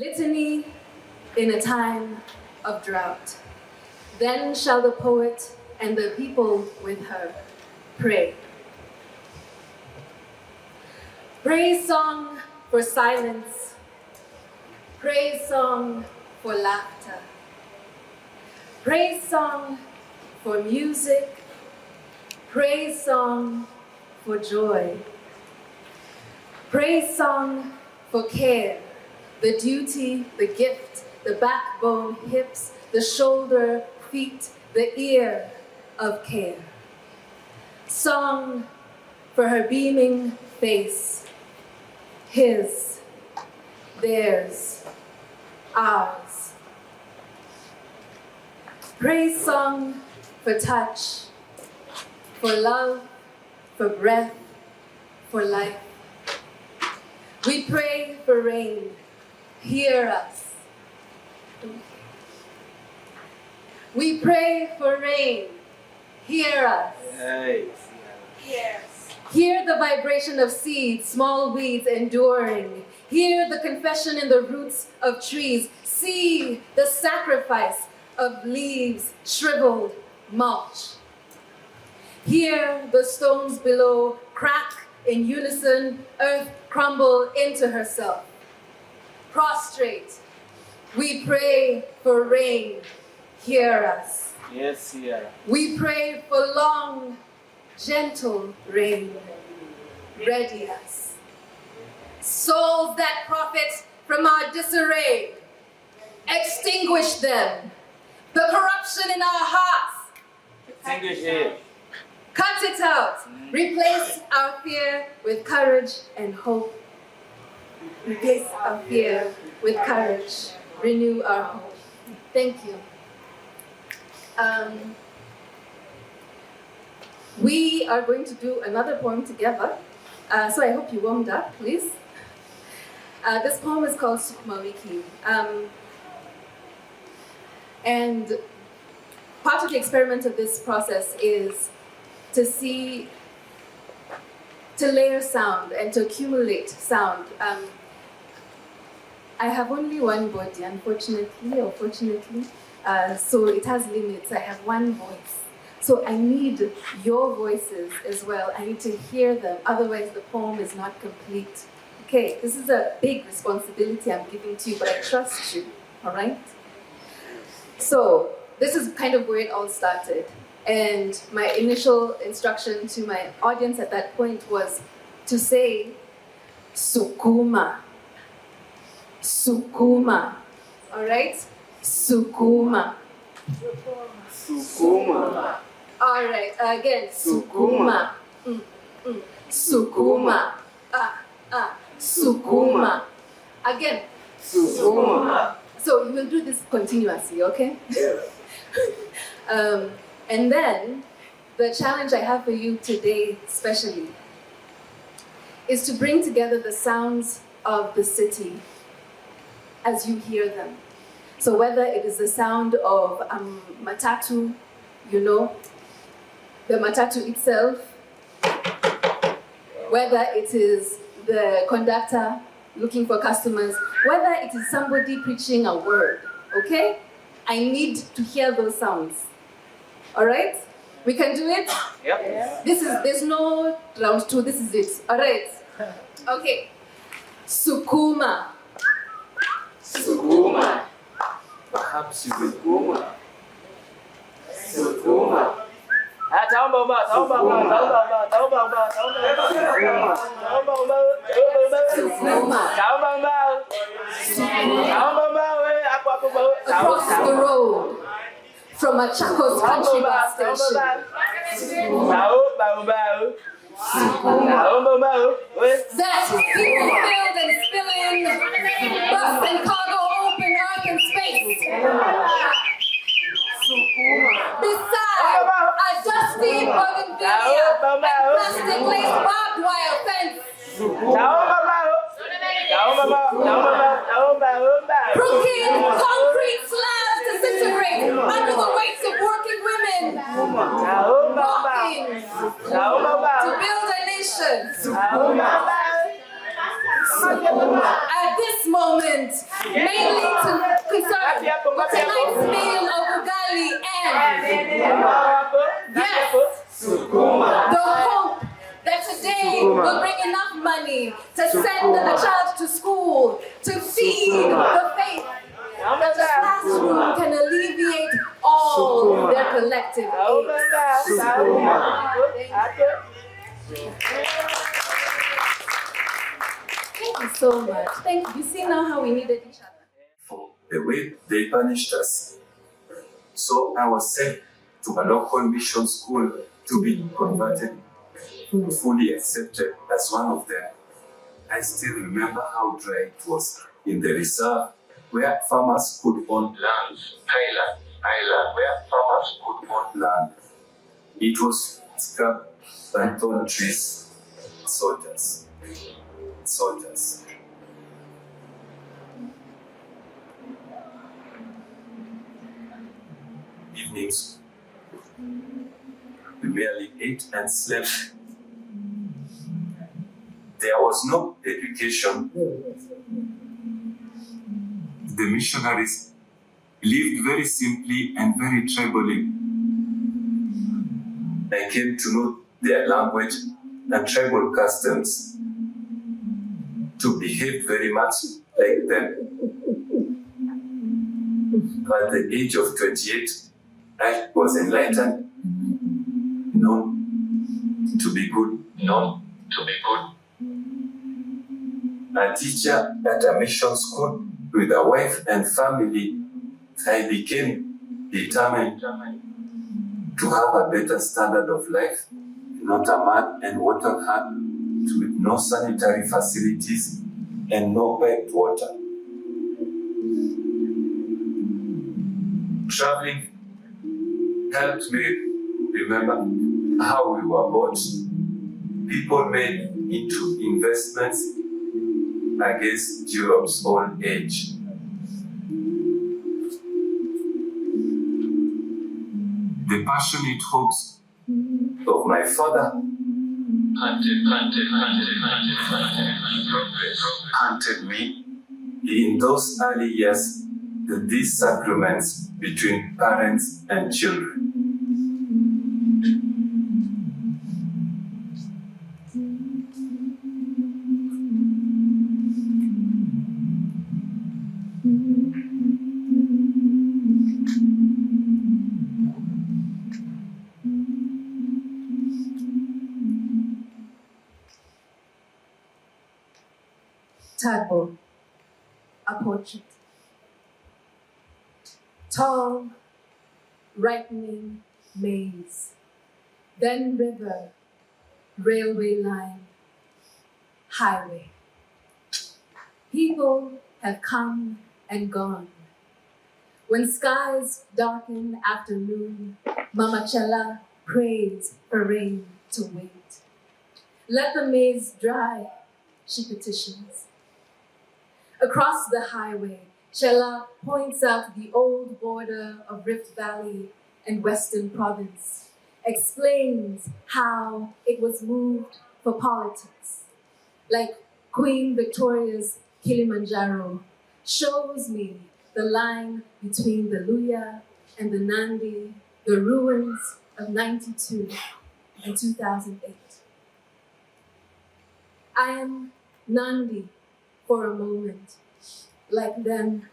Litany in a time of drought. Then shall the poet and the people with her pray. Praise song for silence. Praise song for laughter. Praise song for music. Praise song for joy. Praise song for care, the duty, the gift, the backbone, hips, the shoulder, feet, the ear of care. Song for her beaming face, his, theirs, ours. Praise song for touch, for love, for breath, for life. We pray for rain. Hear us. We pray for rain. Hear us. Yes. Hear the vibration of seeds, small weeds enduring. Hear the confession in the roots of trees. See the sacrifice of leaves, shriveled mulch. Hear the stones below crack in unison, earth crumble into herself. Prostrate, we pray for rain. Hear us. Yes, Sierra. We pray for long, gentle rain. Ready us. Souls that profit from our disarray, extinguish them. The corruption in our hearts, Extinguish it. cut it out. Replace our fear with courage and hope. Replace our fear with courage. Renew our hope. Thank you. We are going to do another poem together. So I hope you warmed up, please. This poem is called Sukuma Wiki. And part of the experiment of this process is to layer sound and to accumulate sound. I have only one body, unfortunately or fortunately, so it has limits. I have one voice. So I need your voices as well. I need to hear them, otherwise the poem is not complete. Okay, this is a big responsibility I'm giving to you, but I trust you, all right? So this is kind of where it all started. And my initial instruction to my audience at that point was to say, Sukuma. Sukuma. All right? Sukuma. Sukuma. All right, again. Sukuma. Sukuma. Sukuma. Again. Sukuma. So you will do this continuously, okay? And then, the challenge I have for you today, especially, is to bring together the sounds of the city as you hear them. So whether it is the sound of matatu, you know, the matatu itself, whether it is the conductor looking for customers, whether it is somebody preaching a word, okay? I need to hear those sounds. All right? We can do it? Yep. There's no round two, this is it. All right? Okay. Sukuma. Sukuma. Perhaps you will Sukuma. Sukuma. Across the road from a Chacos country bus station. That people filled and spilling, bus and cargo open, earth and space. Beside a dusty bougainvillea and plastic lace barbed wire fence. Broken concrete slabs disintegrate under the weights of working women. Walking to build a nation. at this moment, mainly to concern with tonight's meal of ugali and yes, the hope that today will bring enough money to send the child to school, to feed the faith that the classroom can alleviate all their collective aches. Thank you so much. Thank you. You see now how we needed each other. For the way they punished us. So I was sent to a local mission school to be converted, fully accepted as one of them. I still remember how dry it was in the reserve where farmers could own land, highland, where farmers could own land. It was scrub and thorn trees, soldiers. Evenings, we merely ate and slept. There was no education. The missionaries lived very simply and very tribally. I came to know their language and tribal customs, to behave very much like them. At the age of 28, I was enlightened, known to be good. A teacher at a mission school with a wife and family, I became determined to have a better standard of life, not a mud and water hut with no sanitary facilities and no piped water. Traveling helped me remember how we were bought. People made into investments against Europe's old age. The passionate hopes of my father hunted me in those early years, the disagreements between parents and children. Tadpole, a portrait. Tall, ripening maize, then river, railway line, highway. People have come and gone. When skies darken afternoon, Mama Chela prays for rain to wait. Let the maize dry, she petitions. Across the highway, Chela points out the old border of Rift Valley and Western Province, explains how it was moved for politics, like Queen Victoria's Kilimanjaro, shows me the line between the Luya and the Nandi, the ruins of 92 and 2008. I am Nandi for a moment, like them,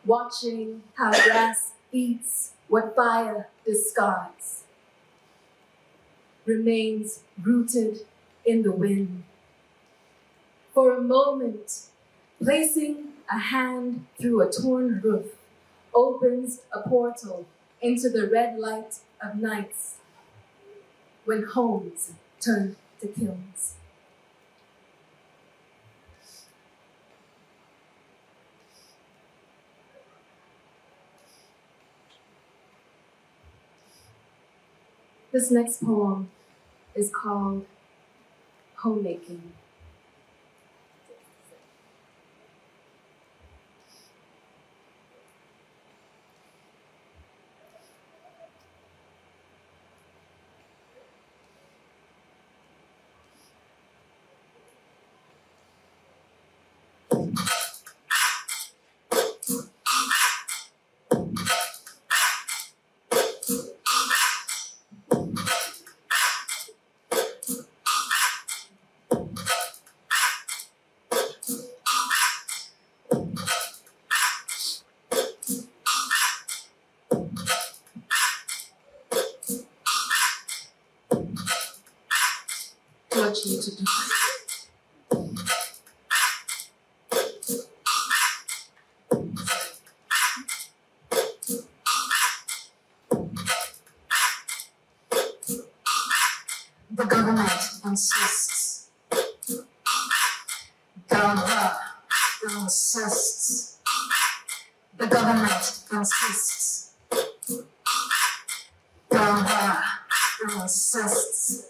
watching how grass eats what fire discards, remains rooted in the wind. For a moment, placing a hand through a torn roof opens a portal into the red light of nights when homes turn to kilns. This next poem is called Homemaking. want you to do. The government insists. Government insists. The government insists. Government insists.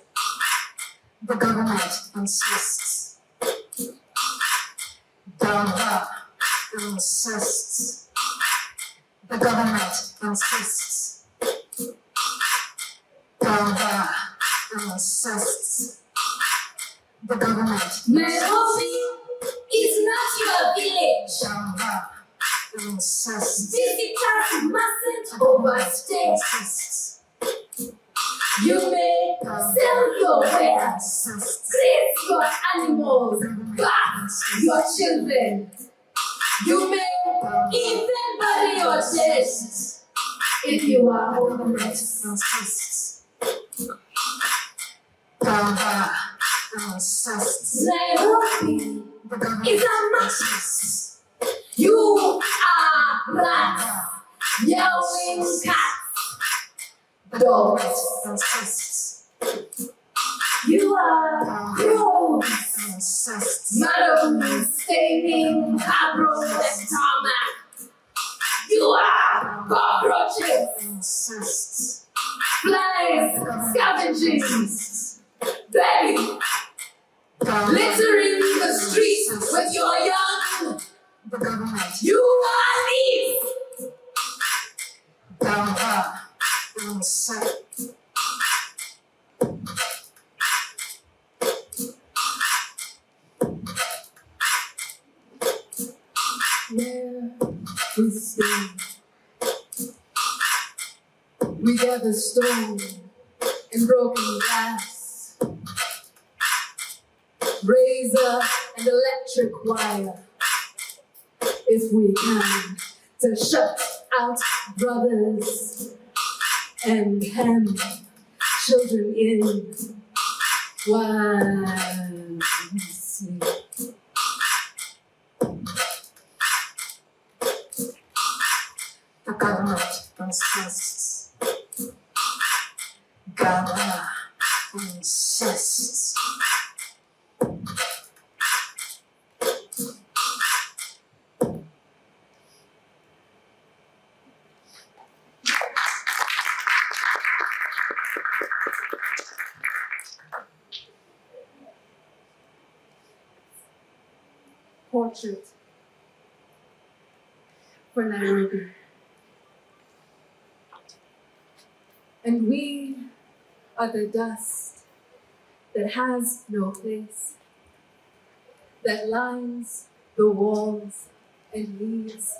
The government insists. Government insists. The government insists. Government insists. The government Nairobi is not your village. Government insists. Visitors mustn't overstay. You may sell your wares, graze your animals, bath your children. You may even bury your dead if you are homeless. Insists. Government insists. Nairobi The government is a mess. You are rats, yelling cats, dogs. insists. You are crows, Insists. madam staining cabros and tarmac. You are cockroaches, Insists. flies, scavenging, begging, littering the streets with your young. The government. You are thieves. Government insists. Where we stand, we gather stone and broken glass, razor and electric wire, if we can, to shut out brothers and hem children in while we sleep. The government insists. Government insists. Portrait for Nairobi. And we are the dust that has no place, that lines the walls and leaves.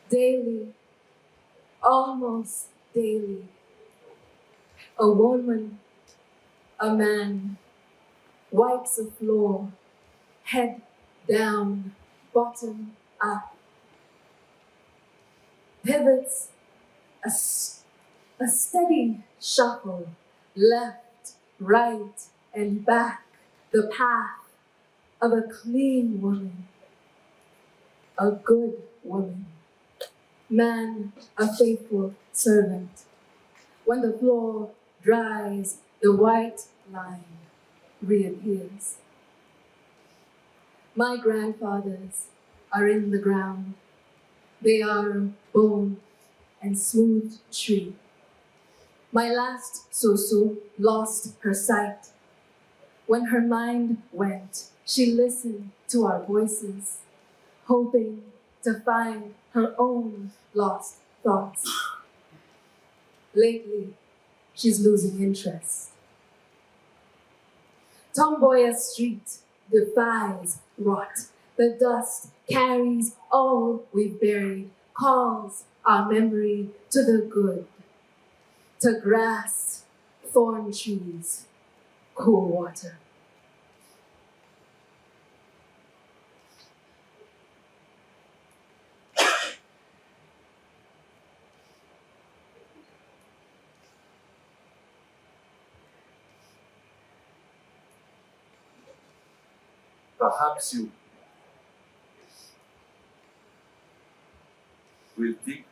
Daily, almost daily, a woman, a man, wipes a floor, head down, bottom up, pivots a steady shuffle, left, right, and back, the path of a clean woman, a good woman, man, a faithful servant. When the floor dries, the white line reappears. My grandfathers are in the ground. They are bone and smooth tree. My last Susu lost her sight. When her mind went, she listened to our voices, hoping to find her own lost thoughts. Lately, she's losing interest. Tomboya Street defies rot. The dust carries all we've buried, calls our memory to the good, to grass, thorn trees, cool water. Perhaps you will think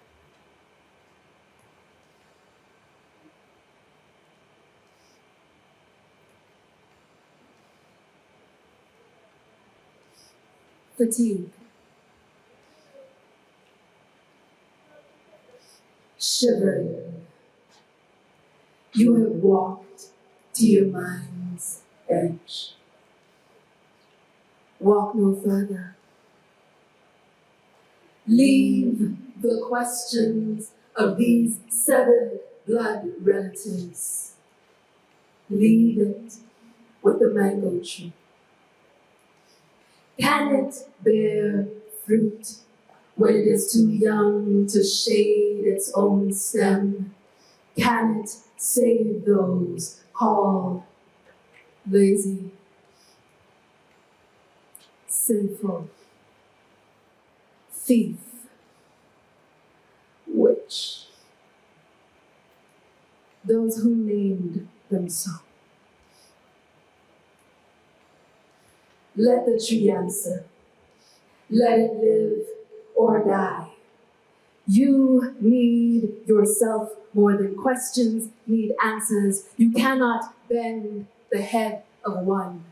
Fatigue. Shivering. You have walked to your mind's edge. Walk no further. Leave the questions of these severed blood relatives. Leave it with the mango tree. Can it bear fruit when it is too young to shade its own stem? Can it save those called lazy, sinful, thief, witch? Those who named them so. Let the tree answer. Let it live or die. You need yourself more than questions need answers. You cannot bend the head of one.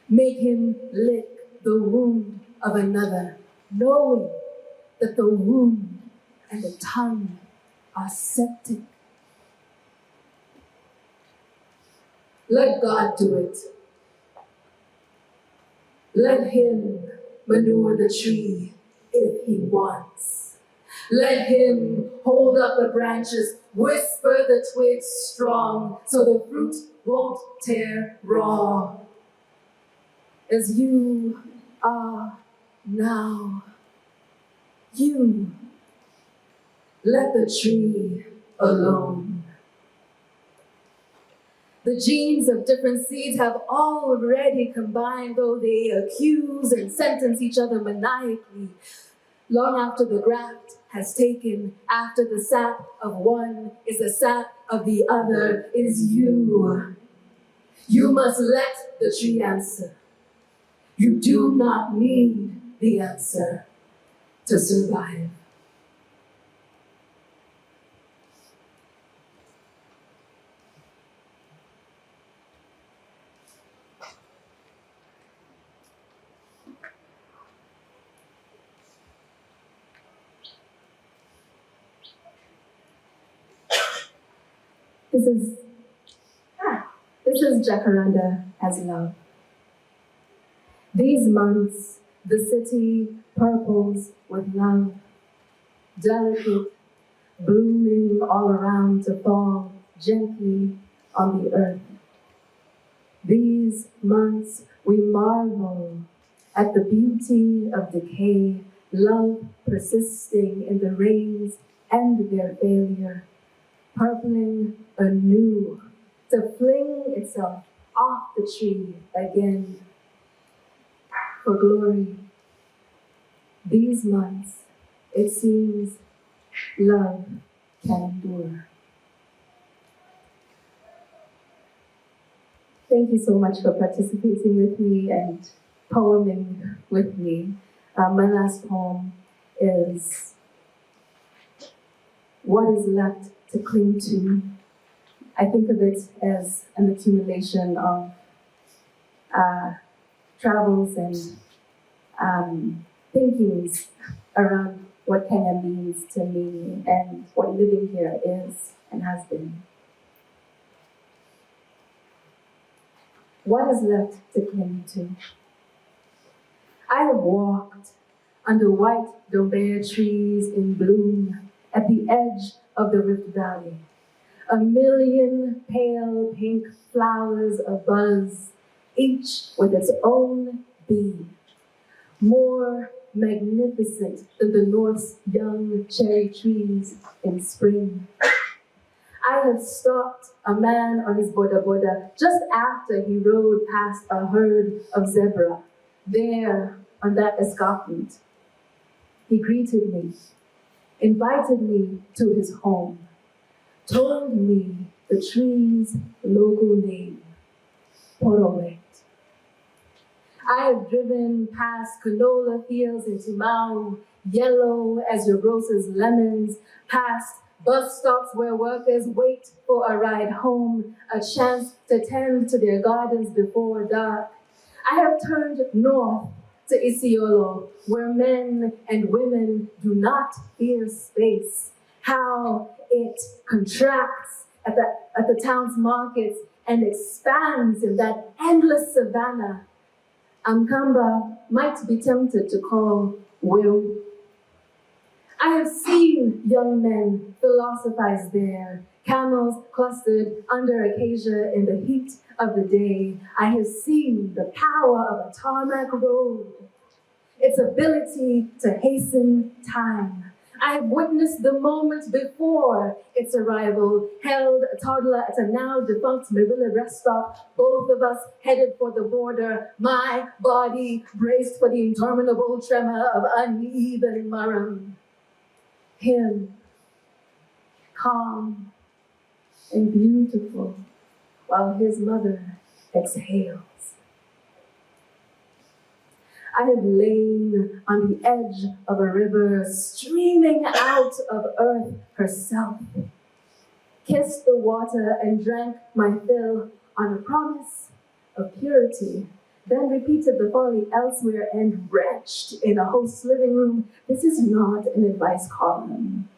Make him lick the wound of another, knowing that the wound and the tongue are septic. Let God do it. Let him manure the tree if he wants. Let him hold up the branches, whisper the twigs strong, so the fruit won't tear raw. As you are now, you let the tree alone. The genes of different seeds have already combined, though they accuse and sentence each other maniacally. Long after the graft has taken, after the sap of one is the sap of the other, is you. You must let the tree answer. You do not need the answer to survive. This is Jacaranda as love. These months, the city purples with love, delicate, blooming all around to fall gently on the earth. These months, we marvel at the beauty of decay, love persisting in the rains and their failure, purpling anew to fling itself off the tree again for glory. These months, it seems, love can endure. Thank you so much for participating with me and poeming with me. My last poem is What is Left to Cling to. I think of it as an accumulation of travels and thinkings around what Kenya means to me and what living here is and has been. What is left to cling to? I have walked under white dombea trees in bloom at the edge of the Rift Valley. A million pale pink flowers abuzz, each with its own bee, more magnificent than the North's young cherry trees in spring. I have stopped a man on his boda boda just after he rode past a herd of zebra, there on that escarpment. He greeted me, invited me to his home, told me the tree's local name, Porowet. I have driven past canola fields in Timau, yellow as your grocer's lemons, past bus stops where workers wait for a ride home, a chance to tend to their gardens before dark. I have turned north to Isiolo, where men and women do not fear space, how it contracts at the town's markets and expands in that endless savanna Amkamba might be tempted to call will. I have seen young men philosophize there, camels clustered under acacia in the heat of the day. I have seen the power of a tarmac road, its ability to hasten time. I have witnessed the moment before its arrival, held a toddler at a now defunct Marilla rest stop, both of us headed for the border, my body braced for the interminable tremor of uneven Murram. Him, calm and beautiful, while his mother exhales. I have lain on the edge of a river streaming out of earth herself, kissed the water and drank my fill on a promise of purity, then repeated the folly elsewhere and wretched in a host's living room. This is not an advice column.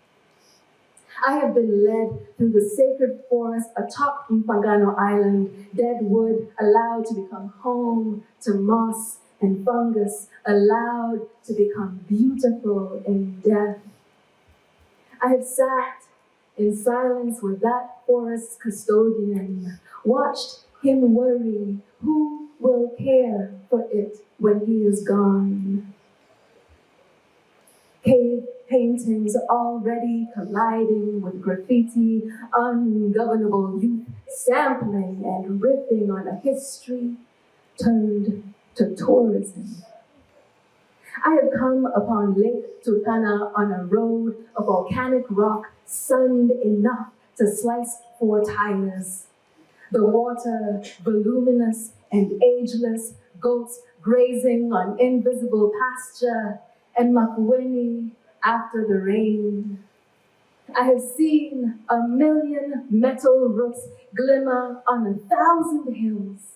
I have been led through the sacred forest atop Mpangano Island, dead wood allowed to become home to moss and fungus, allowed to become beautiful in death. I have sat in silence with that forest's custodian, watched him worry who will care for it when he is gone. Cave paintings already colliding with graffiti, ungovernable youth sampling and riffing on a history turned to tourism. I have come upon Lake Turkana on a road of volcanic rock sunned enough to slice 4 tires. The water voluminous and ageless, goats grazing on invisible pasture, and Makueni after the rain. I have seen 1,000,000 metal roofs glimmer on 1,000 hills,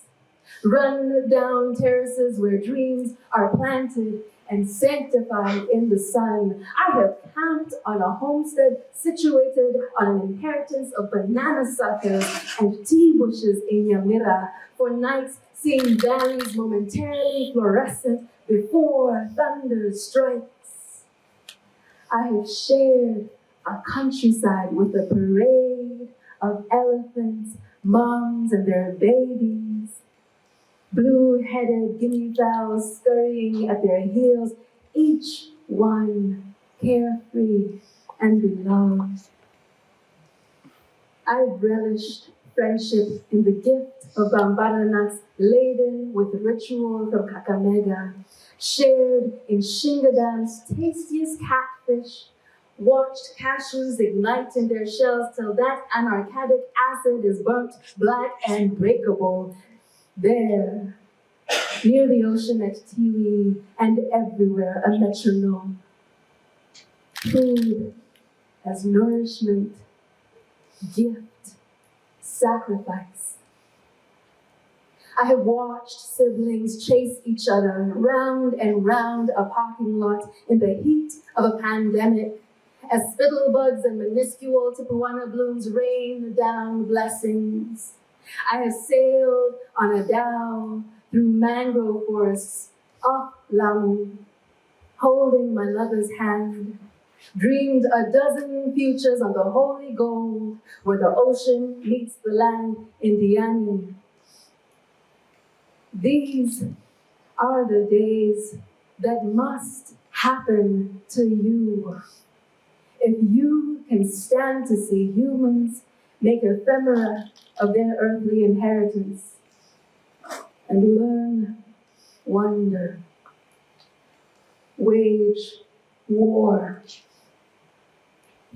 run down terraces where dreams are planted and sanctified in the sun. I have camped on a homestead situated on an inheritance of banana suckers and tea bushes in Yamira, for nights seeing valleys momentarily fluorescent before thunder strikes. I have shared a countryside with a parade of elephants, moms and their babies, blue-headed guinea fowls scurrying at their heels, each one carefree and beloved. I've relished friendship in the gift of Bambara nuts laden with ritual from Kakamega, shared in Shingadam's tastiest catfish, watched cashews ignite in their shells till that anarchatic acid is burnt black and breakable. There, near the ocean at Tiwi, and everywhere a metronome. Food as nourishment, gift, sacrifice. I have watched siblings chase each other round and round a parking lot in the heat of a pandemic, as spittlebugs and minuscule tipuana blooms rain down blessings. I have sailed on a dhow through mangrove forests off Lamu, holding my lover's hand, dreamed a dozen futures on the holy gold where the ocean meets the land in Diani. These are the days that must happen to you. If you can stand to see humans make ephemera of their earthly inheritance and learn wonder, wage war,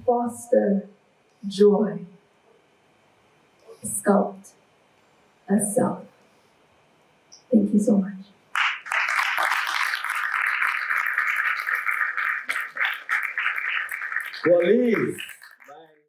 foster joy, sculpt a self. Thank you so much. Coalesce.